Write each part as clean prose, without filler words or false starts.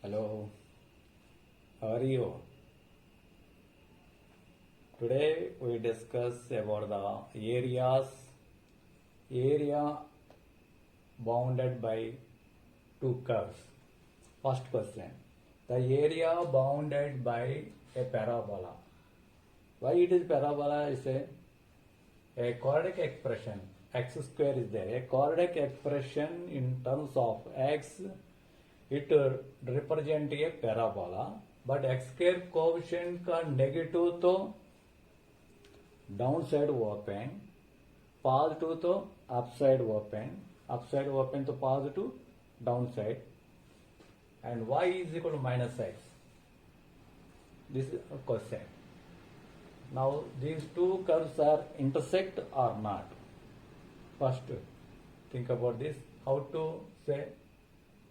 Hello, how are you? Today we discuss about the area bounded by two curves. First question, the area bounded by a parabola. Why it is parabola is a quadratic expression. X square is there. A quadratic expression in terms of x, it represent a parabola. But x square coefficient का negative तो down side open, positive तो up side open तो positive down side, and y is equal to minus x. This is a question. Now these two curves are intersect or not. First, think about this. How to say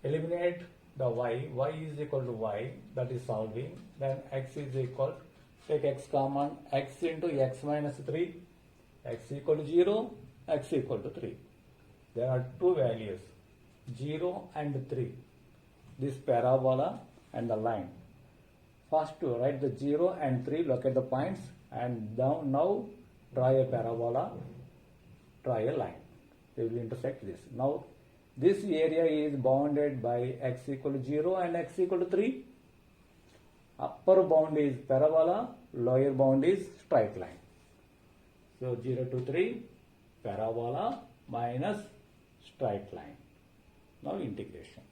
eliminate the y is equal to y, that is solving. Then x is equal, take x common, x into x minus 3, x equal to 0, x equal to 3. There are two values, 0 and 3. This parabola and the line. First to write the 0 and 3, locate the points, and now draw a parabola, draw a line. They will intersect this. Now this area is bounded by x equal to 0 and x equal to 3. Upper bound is parabola, lower bound is straight line. So 0 to 3, parabola minus straight line. Now integration.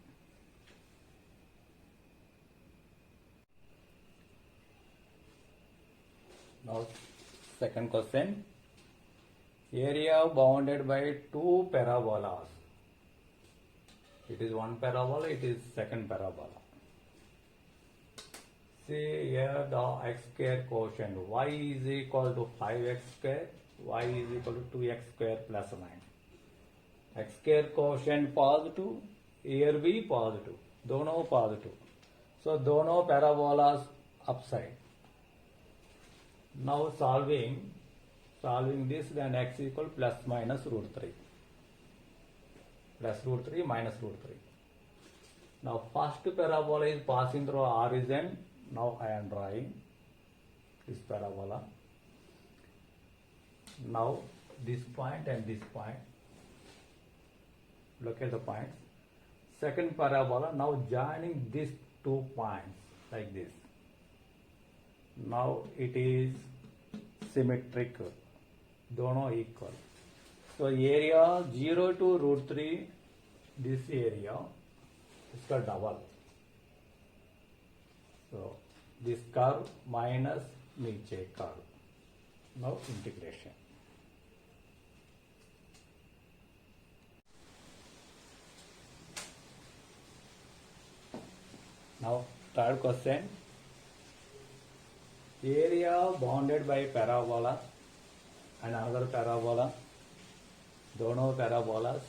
Now second question, area bounded by two parabolas. It is one parabola, it is second parabola. See here the x square quotient, y is equal to 5x square, y is equal to 2x square plus 9. X square quotient positive, here भी positive, दोनों positive. So दोनों parabolas upside. Now solving this, then x equal plus minus root 3. Plus root 3 minus root 3. Now first parabola is passing through origin. Now I am drawing this parabola. Now this point and this point. Look at the points. Second parabola, now joining these 2 points like this. Now it is symmetrical, दोनों equal. So area 0 to root 3, this area, इसका double. So this curve minus नीचे curve. Now integration. Now third question. Area bounded by parabola and another parabola, दोनों parabolas,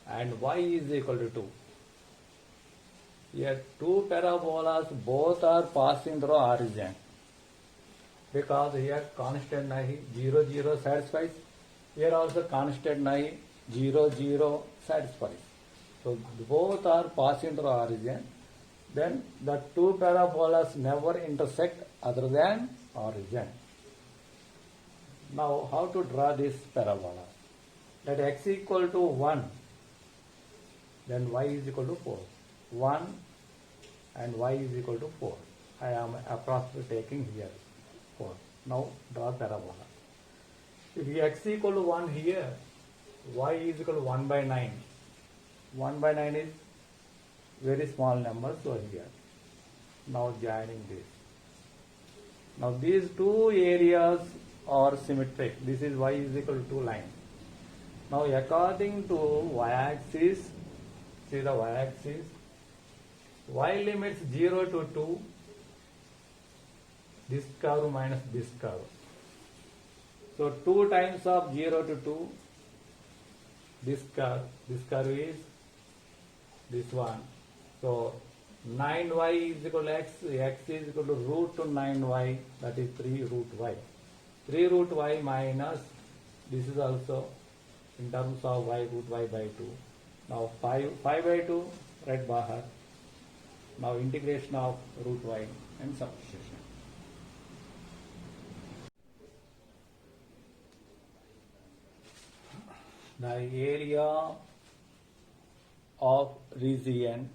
and y is equal to 2. Here two parabolas both are passing through origin, because here constant nahi, 0 0 satisfies. Here also constant nahi, 0 0 satisfies. So both are passing through origin. Then the two parabolas never intersect other than origin. Now how to draw this parabola? Let x equal to 1, then y is equal to 4. 1 and y is equal to 4. I am approximately taking here 4. Now draw parabola. If x equal to 1 here, y is equal to 1 by 9. 1 by 9 is very small number, so here. Now joining this. Now these two areas are symmetric. This is y is equal to 2 lines. Now according to y-axis, see the y-axis, y limits 0 to 2, this curve minus this curve. So 2 times of 0 to 2, this curve is this one. So 9y is equal to x is equal to root to 9y, that is 3 root y. 3 root y minus, this is also in terms of y root y by 2. Now 5 by 2, right bahar. Now integration of root y and substitution. The area of region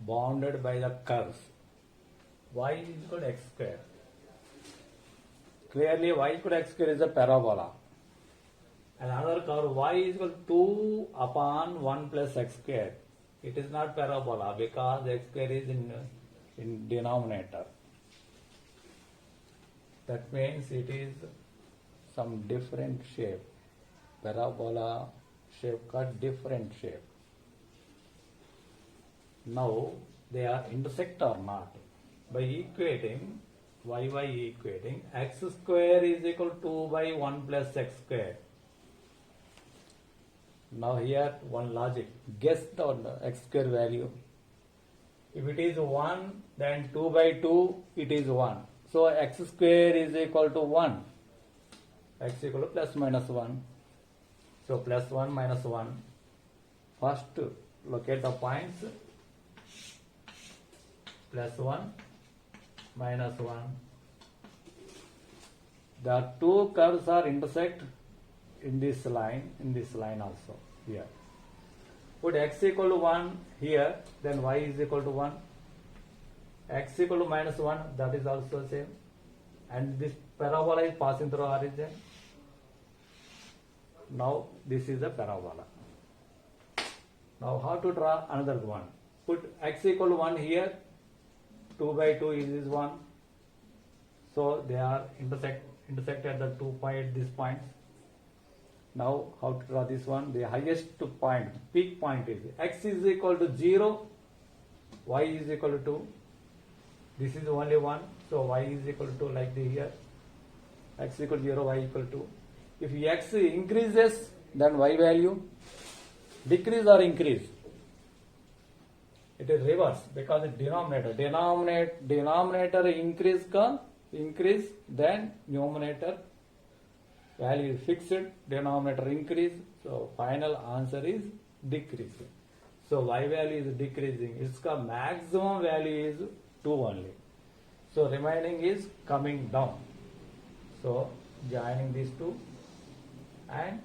bounded by the curves y is equal to x square. Clearly y equal to x square is a parabola. And another curve y is equal to 2 upon 1 plus x square. It is not parabola because x square is in denominator. That means it is some different shape. Parabola shape got different shape. Now they are intersect or not. By equating equating x square is equal to 2 by 1 plus x square. Now here one logic. Guess the x square value. If it is 1, then 2 by 2 it is 1. So x square is equal to 1. X equal to plus minus 1. So plus 1 minus 1. First locate the points. Plus 1 minus 1. The two curves are intersect in this line also here. Put x equal to 1 here, then y is equal to 1. X equal to minus 1, that is also same. And this parabola is passing through origin. Now this is the parabola. Now how to draw another one? Put x equal to 1 here, 2 by 2 is 1. So they are intersect at the these points. Now how to draw this one? The highest point, peak point is x is equal to 0, y is equal to 2. This is only 1, so y is equal to like the here. X equal to 0, y equal to. If x increases, then y value decrease or increase? It is reverse because it denominator increase, then numerator value is fixed, denominator increase, so final answer is decreasing. So y value is decreasing. Its maximum value is 2 only. So remaining is coming down. So joining these two and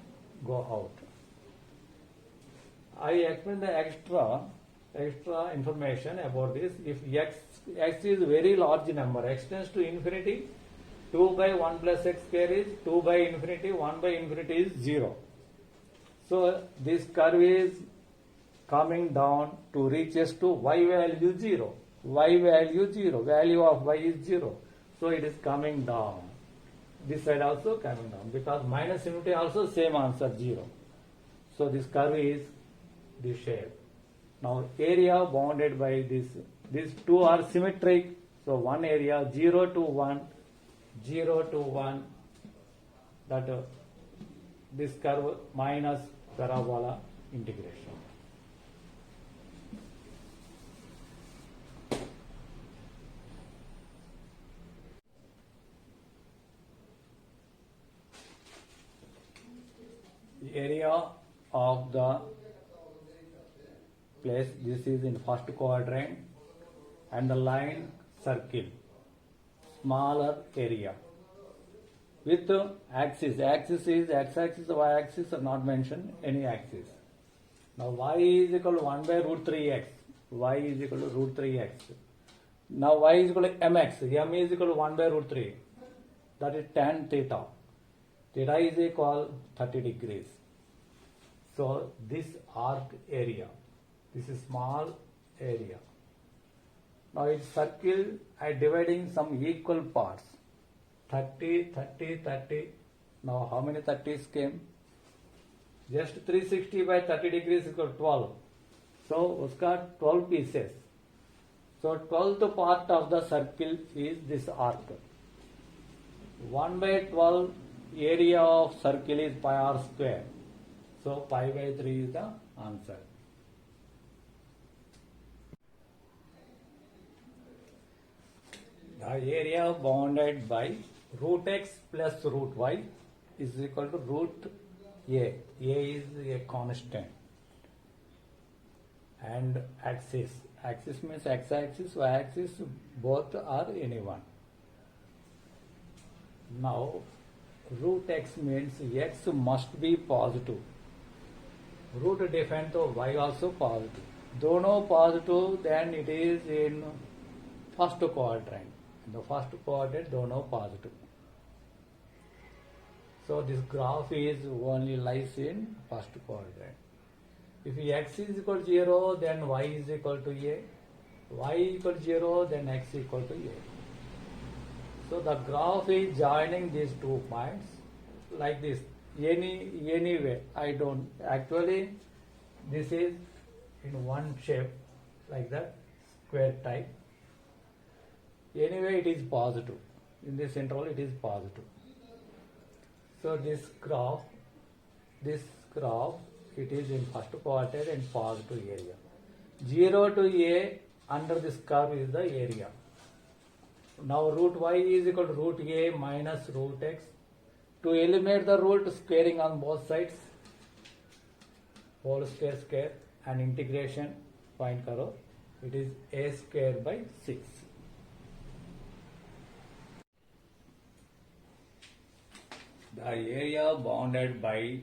go out. I explain the extra information about this. If x is very large number, x tends to infinity, 2 by 1 plus x square is 2 by infinity, 1 by infinity is 0. So this curve is coming down to reaches to y value 0. Y value 0. Value of y is 0. So it is coming down. This side also coming down because minus infinity also same answer 0. So this curve is this shape. Now area bounded by this. These two are symmetric. So one area 0 to 1, 0 to 1. That this curve minus parabola integration. The area of the place, this is in first quadrant, and the line circle, smaller area with axis. Axis is x-axis, y-axis are not mentioned, any axis. Now y is equal to 1 by root 3x. Y is equal to root 3x. Now y is equal to mx. M is equal to 1 by root 3. That is tan theta. Theta is equal 30 degrees. So this arc area, this is small area. Now it's circle and dividing some equal parts. 30, 30, 30. Now how many 30s came? Just 360 by 30 degrees is equal to 12. So uska 12 pieces. So 12th part of the circle is this arc. 1 by 12 area of circle is pi r square. So pi by 3 is the answer. The area bounded by root x plus root y is equal to root a. A is a constant. and axis. Axis means x-axis, y-axis, both are any one. Now, root x means x must be positive. Root define to y also positive. Dono positive, then it is in first quadrant. In the first quadrant, dono positive. So this graph is only lies in first quadrant. If x is equal to 0, then y is equal to a. Y equal to 0, then x equal to a. So the graph is joining these 2 points like this. Any way, I don't actually this is in one shape like that, square type. Anyway, it is positive. In this interval, it is positive. So this graph, it is in first quadrant and positive area. 0 to a under this curve is the area. Now root y is equal to root a minus root x. To eliminate the root, squaring on both sides, whole square and integration find karo. It is a square by 6. The area bounded by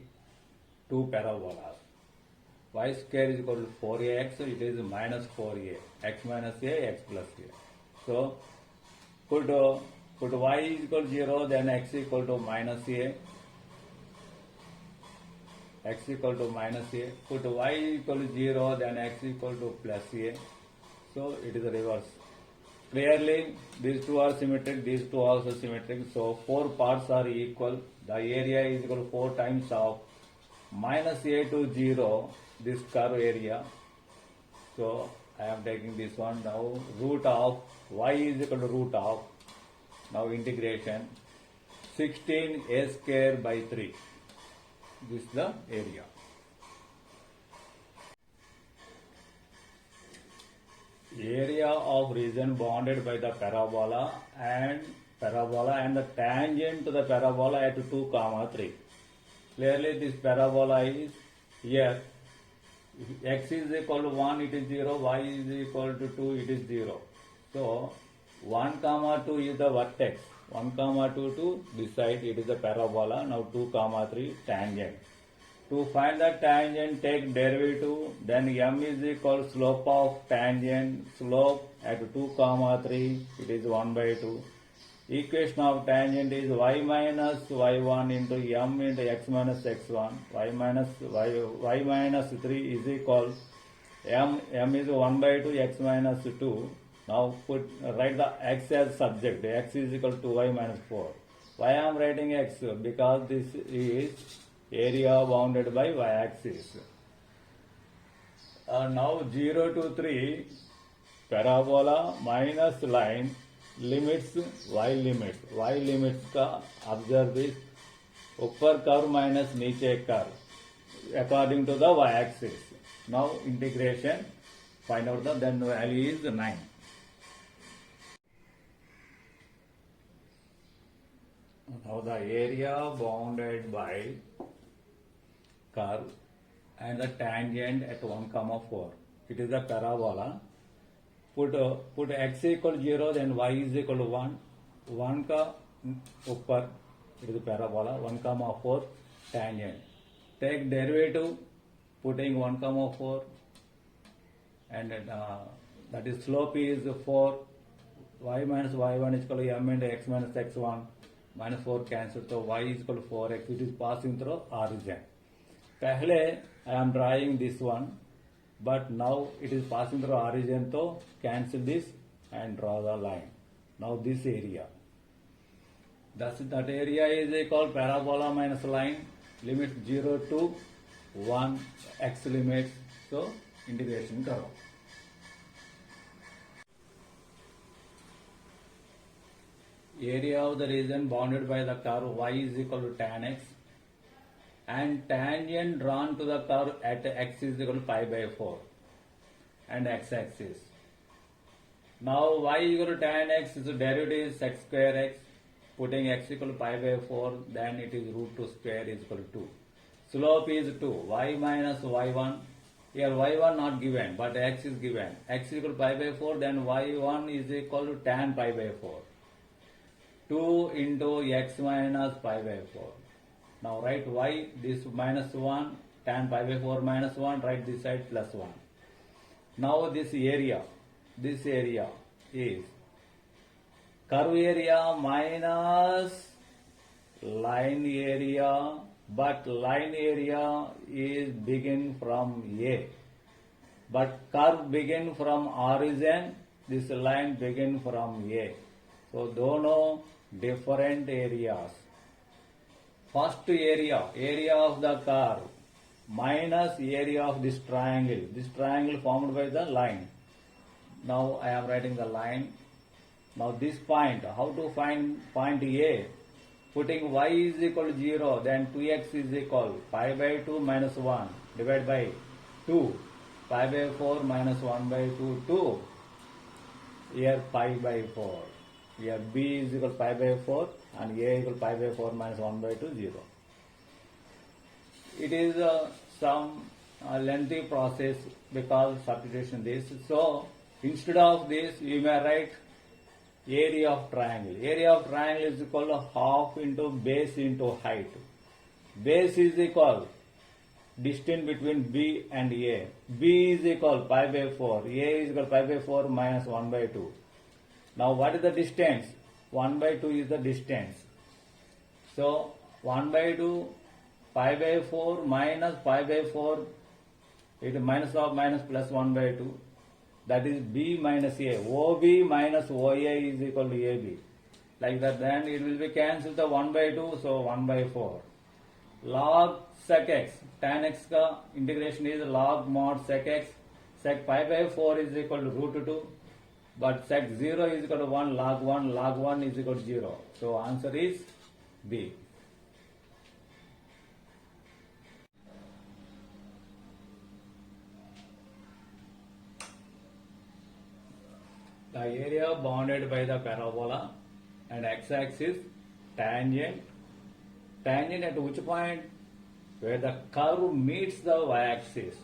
2 parabolas. Y square is equal to 4ax, it is minus 4a. X minus a, x plus a. So, put y is equal to 0, then x equal to minus a. X equal to minus a. Put y equal to 0, then x equal to plus a. So, it is the reverse. Clearly, these two are symmetric, these two are also symmetric. So, 4 parts are equal. The area is equal to 4 times of minus a to 0, this curve area. So, I am taking this one now. Root of y is equal to root of, now integration, 16 a square by 3. This is the area. Area of region bounded by the parabola and the tangent to the parabola at 2, 3. Clearly this parabola is here. If x is equal to 1, it is 0, y is equal to 2, it is 0. So 1, 2 is the vertex. 1, 2 to this side, it is the parabola. Now 2, 3 tangent. To find the tangent, take derivative, then m is equal to slope of tangent. Slope at 2, 3, it is 1 by 2. Equation of tangent is y minus y1 into m into x minus x1. Y minus 3 is equal m is 1 by 2 x minus 2. Now write the x as subject. X is equal to y minus 4. Why I am writing x? Because this is area bounded by y-axis. Now 0 to 3 parabola minus line limits y limits का observe this upper curve minus नीचे curve according to the y-axis. Now integration, find out the then value is 9. Now the area bounded by curve and the tangent at 1, 4. It is a parabola. Put x equal to 0, then y is equal to 1. 1 का ऊपर, it is a parabola. 1, 4 tangent. Take derivative, putting 1, 4, and that is slope is 4. Y minus y1 is equal to m into x minus x1. Minus 4 cancel, so y is equal to 4x, which is passing through origin. Pehle I am drawing this one, but now it is passing through origin, so cancel this and draw the line. Now this area. That area is equal parabola minus line, limit 0 to 1, x limits, so integration karo. Area of the region bounded by the curve y is equal to tan x and tangent drawn to the curve at x is equal to pi by 4 and x-axis. Now y is equal to tan x, so derivative is x square x. Putting x equal to pi by 4, then it is root 2 square is equal to 2. Slope is 2. Y minus y1 here y1 not given, but x is given. X is equal to pi by 4, then y1 is equal to tan pi by 4. 2 into x minus pi by 4. Now write y, this minus 1, tan pi by 4 minus 1, write this side plus 1. Now this area is curve area minus line area, but line area is begin from A. But curve begin from origin, this line begin from A. So dono different areas. First area of the curve minus area of this triangle formed by the line. Now I am writing the line. Now this point, how to find point A? Putting y is equal to 0, then 2x is equal pi by 2 minus 1 divided by 2, pi by 4 minus 1 by 2, 2. Here pi by 4. Here b is equal to pi by 4 and a equal to pi by 4 minus 1 by 2, 0. It is some lengthy process because substitution this. So instead of this, you may write area of triangle. Area of triangle is equal to half into base into height. Base is equal distance between B and A. B is equal pi by 4. A is equal pi by 4 minus 1 by 2. Now what is the distance? 1 by 2 is the distance. So 1 by 2 pi by 4 minus pi by 4, it is minus of minus plus 1 by 2. That is B minus A. OB minus OA is equal to AB. Like that, then it will be cancelled the 1 by 2, so 1 by 4. Log sec x. Tan x ka integration is log mod sec x. Sec pi by 4 is equal to root 2. But sec 0 is equal to 1, log 1 is equal to 0. So answer is B. The area bounded by the parabola and x-axis tangent. Tangent at which point? Where the curve meets the y-axis.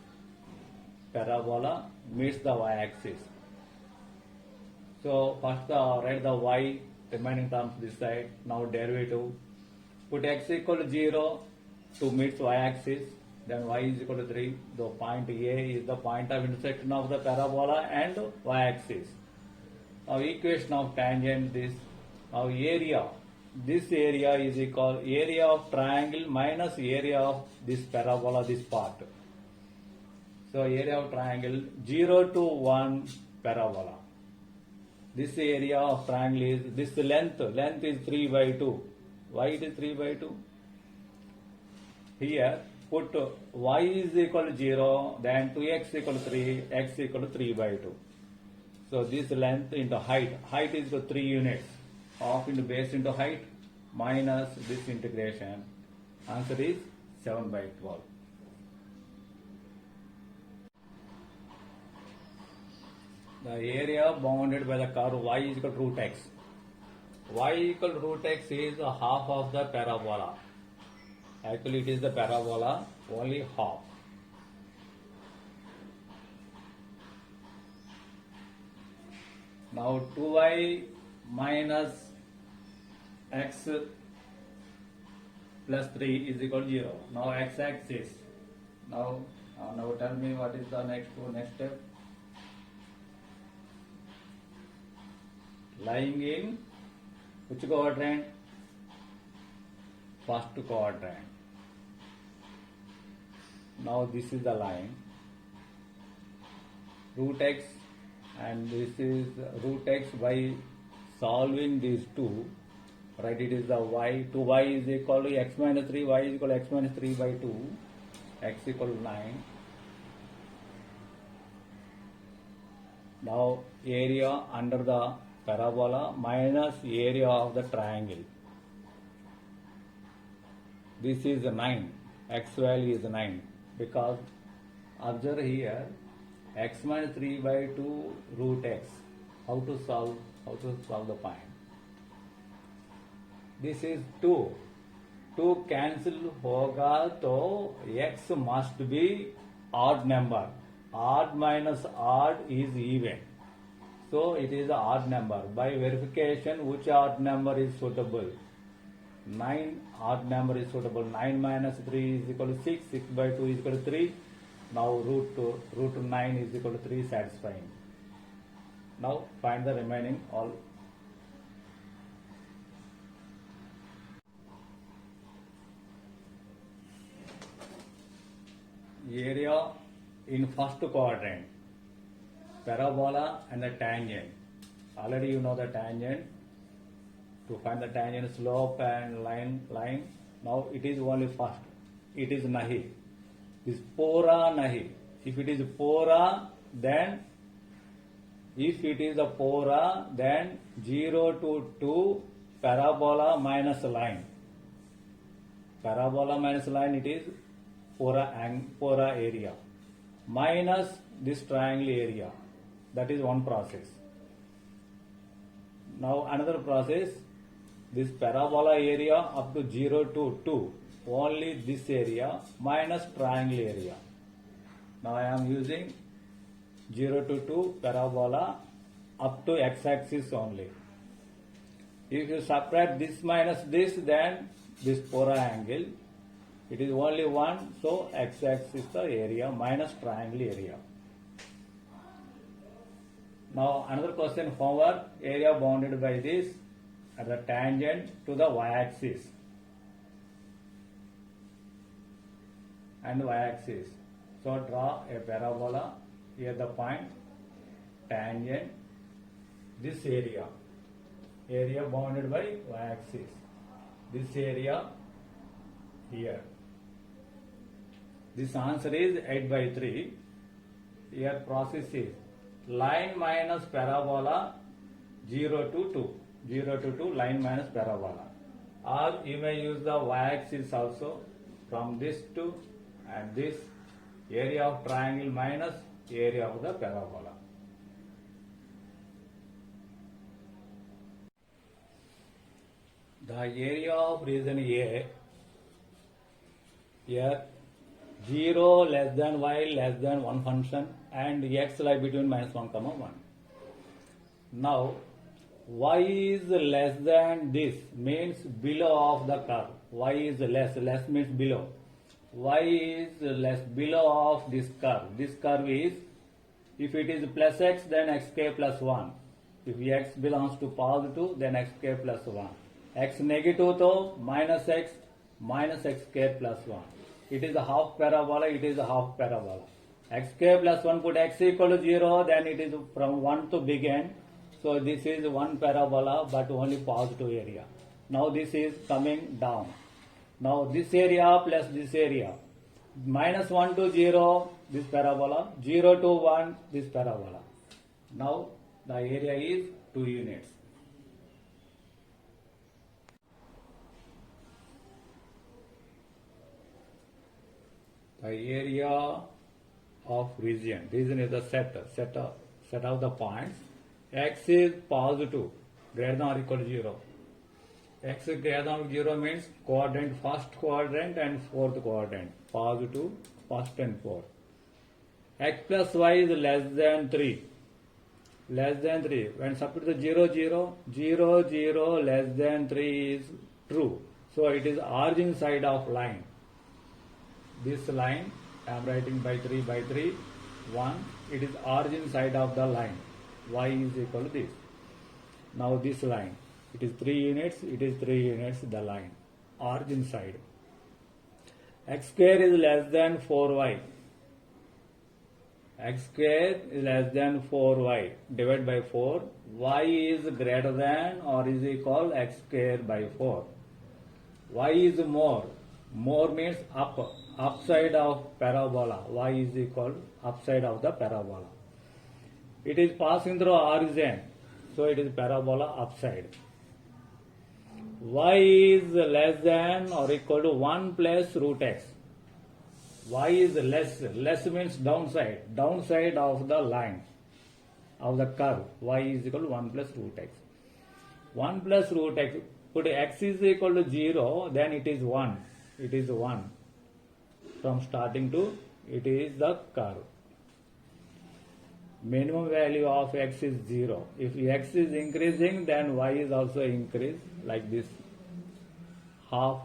Parabola meets the y-axis. So first write the y, remaining terms this side. Now derivative. Put x equal to 0 to meet y-axis. Then y is equal to 3. The point A is the point of intersection of the parabola and y-axis. Now equation of tangent this. Now area. This area is equal area of triangle minus area of this parabola, this part. So area of triangle 0 to 1 parabola. This area of triangle is this length is 3 by 2. Why it is 3 by 2? Here put y is equal to 0, then 2x equal to 3, x equal to 3 by 2. So this length into height is equal to 3 units. Half into base into height minus this integration. Answer is 7 by 12. The area bounded by the curve y is equal to root x. Y equal to root x is a half of the parabola. Actually it is the parabola, only half. Now 2y minus x plus 3 is equal to 0. Now x-axis. Now tell me what is the next step. Lying in which quadrant? First quadrant. Now this is the line. Root x and this is root x by solving these two. Right, it is the y. 2y is equal to x minus 3, y is equal to x minus 3 by 2, x equal to 9. Now area under the parabola minus area of the triangle. This is 9. X value is 9 because observe here x minus 3 by 2 root x. How to solve the point? This is 2. 2 cancel होगा तो x must be odd number. odd minus odd is even. So it is an odd number. By verification, which odd number is suitable? 9 odd number is suitable. 9 minus 3 is equal to 6. 6 by 2 is equal to 3. Now root 9 is equal to 3, satisfying. Now find the remaining all. Area in first quadrant, parabola and the tangent. Already you know the tangent. To find the tangent, slope and line. Now it is only first. It is nahi. This pora nahi. If it is pora, then if it is a pora, then 0 to 2 parabola minus line. Parabola minus line, it is pora area minus this triangle area. That is one process. Now another process, this parabola area up to 0 to 2, only this area minus triangle area. Now I am using 0 to 2 parabola up to x-axis only. If you subtract this minus this, then this pora angle, it is only 1, so x-axis the area minus triangle area. Now another question, homework, area bounded by this at the tangent to the y-axis and y-axis. So draw a parabola, here the point, tangent, this area bounded by y-axis, this area here. This answer is 8 by 3. Here process is line minus parabola 0 to 2. 0 to 2 line minus parabola. Or you may use the y-axis also, from this to and this, area of triangle minus area of the parabola. The area of region A, here 0 less than y less than 1 function and x lie between minus 1 comma 1. Now y is less than this means below of the curve. Y is less means below. Y is less below of this curve. This curve is, if it is plus x, then xk plus 1. If x belongs to positive, then xk plus 1. X negative to minus x square plus 1. It is a half parabola, it is a half parabola. X square plus 1, put x equal to 0, then it is from 1 to begin. So this is one parabola, but only positive area. Now this is coming down. Now this area plus this area, minus 1 to 0, this parabola, 0 to 1, this parabola. Now the area is 2 units. The area of region is the set of the points. X is positive, greater than or equal to 0. X is greater than 0 means quadrant, first quadrant and fourth quadrant, positive, first and fourth. X plus y is less than 3. Less than 3. When substitute the 0, 0, 0, 0 less than 3 is true. So it is origin side of line. This line I am writing by 3 by 3, 1. It is origin side of the line. Y is equal to this. Now this line, it is 3 units, the line, origin side. X square is less than 4y. X square is less than 4y. Divide by 4. Y is greater than or is equal x square by 4. Y is more. More means upside of parabola. Y is equal upside of the parabola. It is passing through origin, so it is parabola upside. Y is less than or equal to 1 plus root x. Y is less means downside of the line, of the curve. Y is equal to 1 plus root x. 1 plus root x, put x is equal to 0, then it is 1. It is 1. From starting to, it is the curve. minimum value of x is 0. If x is increasing, then y is also increased, like this half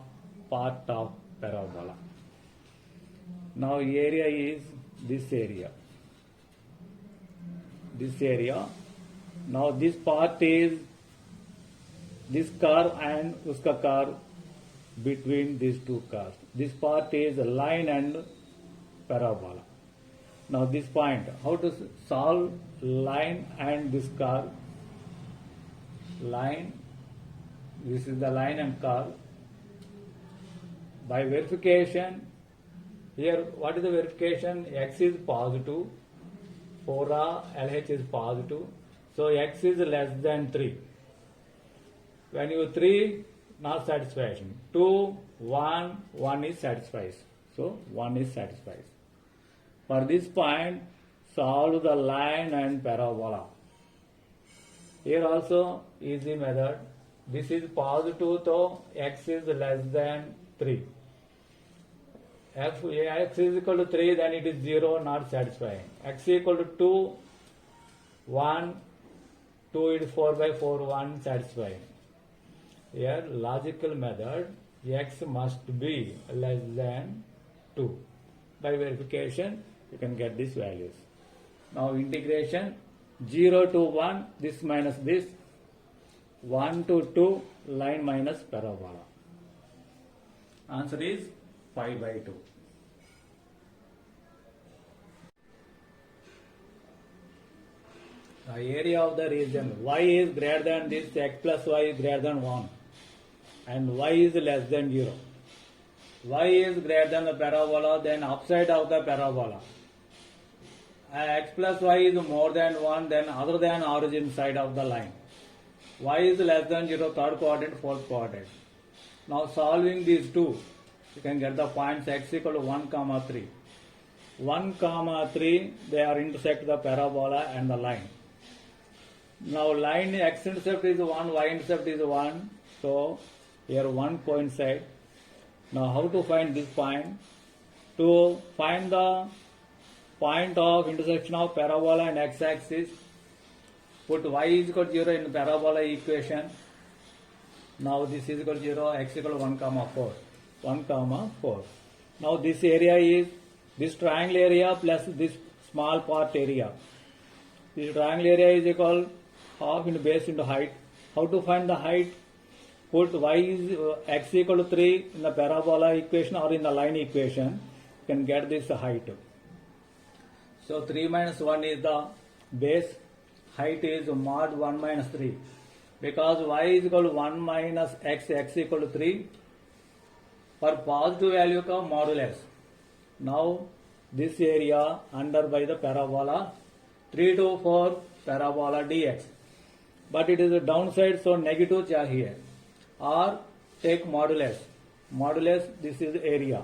part of parabola. Now area is this area. This area. Now this part is this curve and uska curve between these two curves. This part is a line and parabola. Now this point, how to solve line and this curve? Line, this is the line and curve. By verification, here what is the verification? X is positive, 4a LH is positive, so x is less than 3. When you 3, not satisfaction. 2, 1, 1 is satisfied. So 1 is satisfied. For this point, solve the line and parabola. Here also easy method. This is positive, so x is less than 3. If x is equal to 3, then it is 0, not satisfying. X is equal to 2, 1, 2 is 4 by 4, 1 satisfying. Here logical method, x must be less than 2. By verification, you can get these values. Now integration 0 to 1, this minus this, 1 to 2, line minus parabola. Answer is 5 by 2. The area of the region, y is greater than this, x plus y is greater than 1 and y is less than 0. Y is greater than the parabola, then upside of the parabola. X plus y is more than 1, then other than origin side of the line. Y is less than 0, third quadrant, fourth quadrant. Now solving these two, you can get the points x equal to 1, 3. 1, 3, they are intersect the parabola and the line. Now line x-intercept is 1, y-intercept is 1, so here 1 coincide. Now how to find this point? To find the point of intersection of parabola and x-axis, put y is equal to 0 in the parabola equation. Now this is equal to 0, x equal to 1, 4. 1, 4. Now this area is this triangle area plus this small part area. This triangle area is equal half into base into height. How to find the height? Put y is x equal to 3 in the parabola equation or in the line equation. You can get this height. So 3 minus 1 is the base. Height is mod 1 minus 3. Because y is equal to 1 minus x, x equal to 3. For positive value का modulus. Now this area under by the parabola 3 to 4 parabola dx. But it is a downside, so negative chahiye. Or take modulus. Modulus, this is area.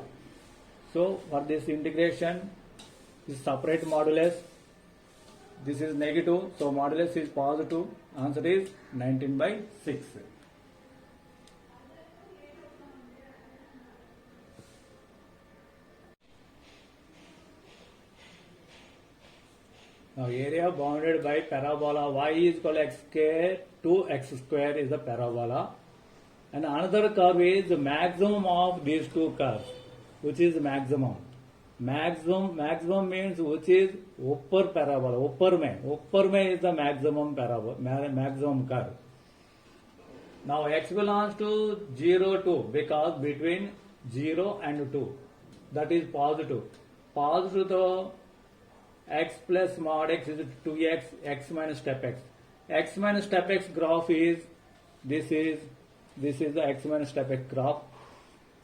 So for this integration, this separate modulus. This is negative, so modulus is positive. Answer is 19 by 6. Now area bounded by parabola y is equal to x square, 2x square is the parabola. And another curve is the maximum of these two curves, which is maximum. Maximum means which is upper parabola, upper mein is the maximum parabola, maximum curve. Now x belongs to 0 to, because between 0 and 2, that is positive. Positive to x plus mod x is 2x, x minus step x. X minus step x graph is, this is the x minus step x graph.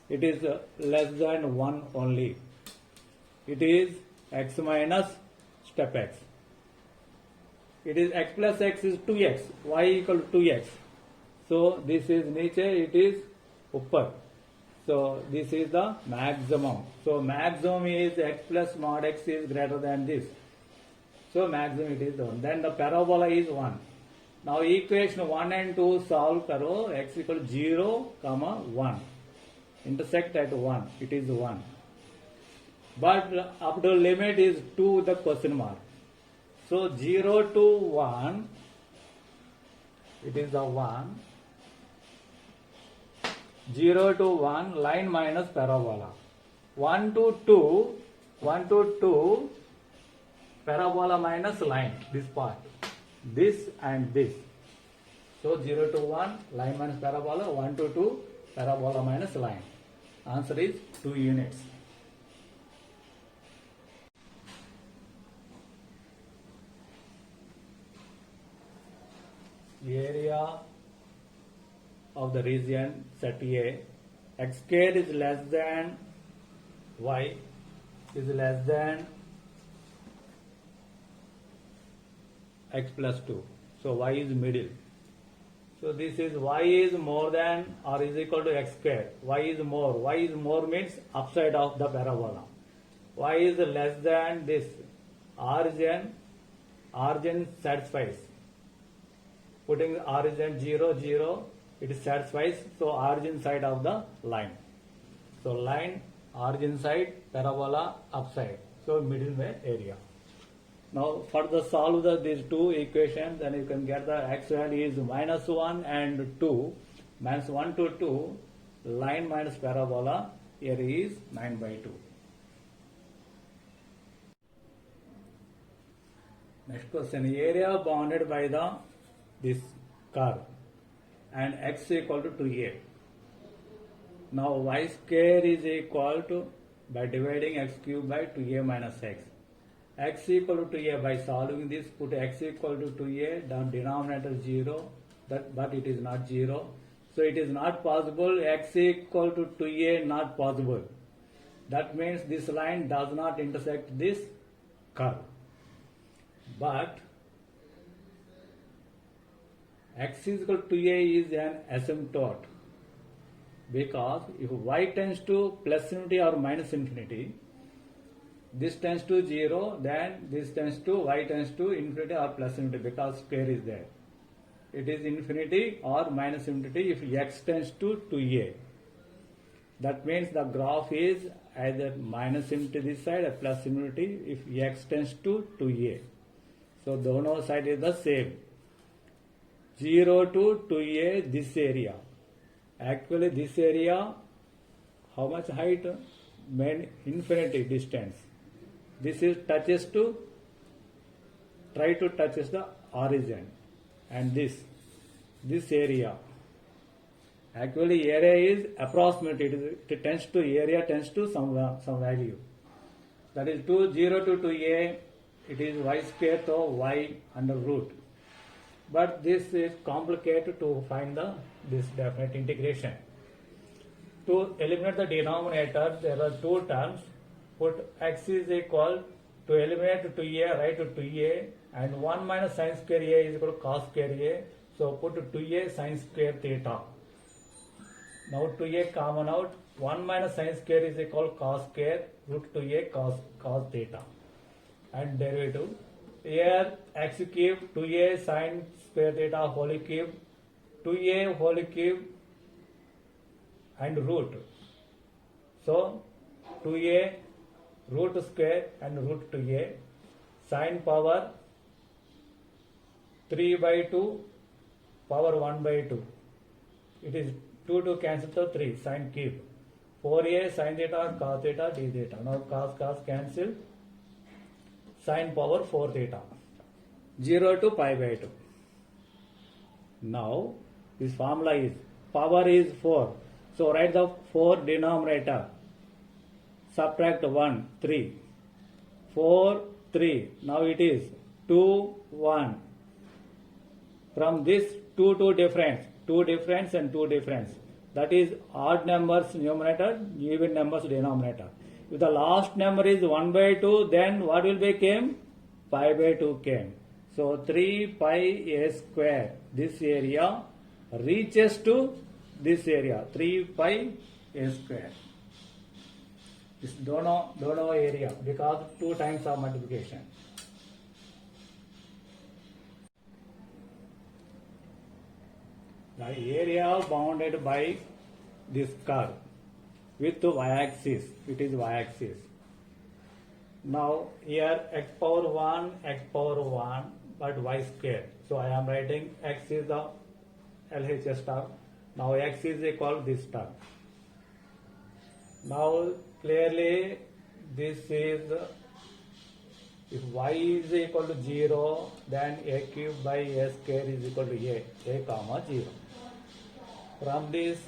It is less than 1 only. It is x minus step x. It is x plus x is 2x, y equal to 2x. So this is niche, it is upper. So this is the maximum. So maximum is x plus mod x is greater than this. So maximum it is 1. Then the parabola is 1. Now equation 1 and 2 solve karo, x equal to 0, 1. Intersect at 1, it is 1. But up to limit is 2 with the question mark. So 0 to 1, it is the 1. 0 to 1, line minus parabola. 1 to 2, 1 to 2, parabola minus line, this part. This and this. So 0 to 1, line minus parabola, 1 to 2, parabola minus line. Answer is 2 units. Area of the region set A, x square is less than y is less than x plus 2. So y is middle. So this is y is more than or is equal to x square. Y is more. Y is more means upside of the parabola. Y is less than this. Origin satisfies. Putting origin 0, 0, it satisfies. So origin side of the line. So line, origin side, parabola upside. So middle way area. Now further solve these two equations, then you can get the x value is minus 1 and 2. Minus 1 to 2, line minus parabola, area is 9 by 2. Next question, area bounded by this curve and x equal to 2a. Now y square is equal to, by dividing x cube by 2a minus x equal to 2a, by solving this, put x equal to 2a, the denominator 0, but it is not 0. So it is not possible, x equal to 2a not possible. That means this line does not intersect this curve. But x is equal to a is an asymptote, because if y tends to plus infinity or minus infinity, this tends to 0, then this tends to, y tends to infinity or plus infinity, because square is there. It is infinity or minus infinity if x tends to 2a. That means the graph is either minus infinity this side or plus infinity if x tends to 2a. So dono side is the same. 0 to 2a, this area. Actually this area, how much height? Main infinity distance. This is touches to, try to touches the origin. And this area. Actually area is approximately, it tends to, area tends to some value. That is 0 to 2a, it is y square to y under root. But this is complicated to find this definite integration. To eliminate the denominator, there are two terms. Put x is equal to eliminate 2a, write 2a, and 1 minus sin square a is equal to cos square a. So put 2a sin square theta. Now 2a common out. 1 minus sin square is equal to cos square root 2a cos theta. And derivative. Here x cube 2a sin square theta whole cube, 2a whole cube and root. So 2a root square and root 2a, sin power 3 by 2 power 1 by 2. It is 2 to cancel to 3, sin cube. 4a sin theta cos theta d theta. Now cos cancel, sin power 4 theta. 0 to pi by 2. Now this formula is, power is 4. So write the 4 denominator. Subtract 1, 3. 4, 3. Now it is 2, 1. From this 2 difference, 2 difference and 2 difference. That is odd numbers numerator, even numbers denominator. If the last number is 1 by 2, then what will become? Pi by 2 came. So 3 pi a square, this area reaches to this area, 3 pi a square. This dono area, because 2 times of multiplication. The area bounded by this curve with y-axis, it is y-axis. Now here x power 1, but y square. So I am writing x is the LHS term. Now x is equal to this term. Now clearly this is, if y is equal to 0, then a cube by a square is equal to a comma 0. From this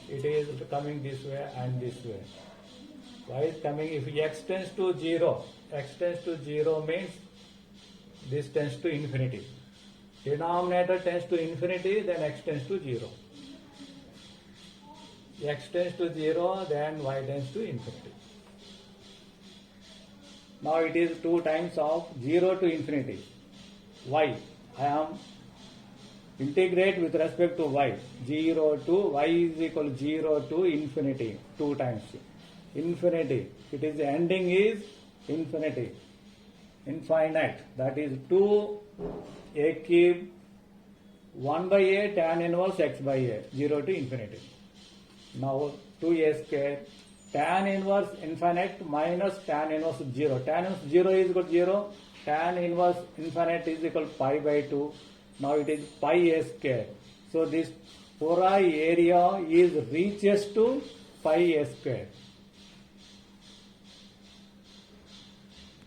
it is coming this way and this way. Y is coming, if x tends to 0, means this tends to infinity. Denominator tends to infinity, then x tends to 0. X tends to 0, then y tends to infinity. Now it is 2 times of 0 to infinity. Y, I am integrate with respect to y. 0 to y is equal to 0 to infinity. 2 times. Infinity. It is ending is infinity. Infinite. That is 2 a cube 1 by a tan inverse x by a. 0 to infinity. Now 2a square. Tan inverse infinite minus tan inverse 0. Tan inverse 0 is equal to 0. Tan inverse infinite is equal to pi by 2. Now it is pi a square. So this pori area is reaches to pi a square.